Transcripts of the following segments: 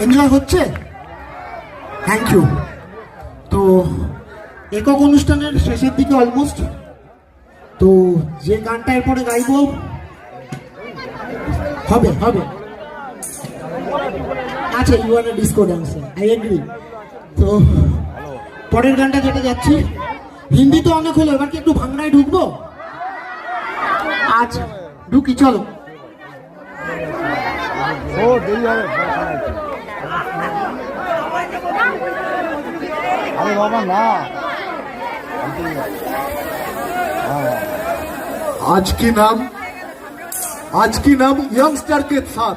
Enjoy হচ্ছে? Thank you. তো একক অনুষ্ঠানের শেষের দিকে অলমোস্ট। তো যে গানটা এরপরে গাইব হবে হবে আচ্ছা, you are a disco dancer, I agree. তো পরের গানটা যেটা যাচ্ছি, হিন্দি তো অনেক হলো, এবার কি একটু বাংলায় ঢুকবো? আচ্ছা ঢুকি, চলো। अरे बाबा ना आज की नाम यंगस्टर के साथ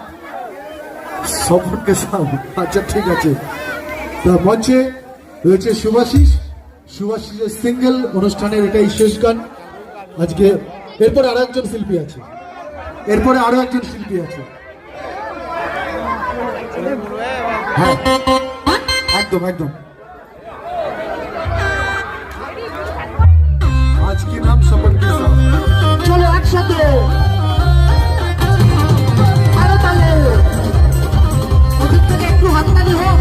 सफर के साथ। अच्छा ठीक है। तो मंचे রয়েছে সুভাষিসের সিঙ্গেল অনুষ্ঠানের এটাই শেষ গান আজকে। এরপরে আরো একজন শিল্পী আছে, হ্যাঁ একদম একদম। आज की नाम सफर के साथ। চলো একসাথে আরো তাহলে ওদিক থেকে একটু হাততালি হোক।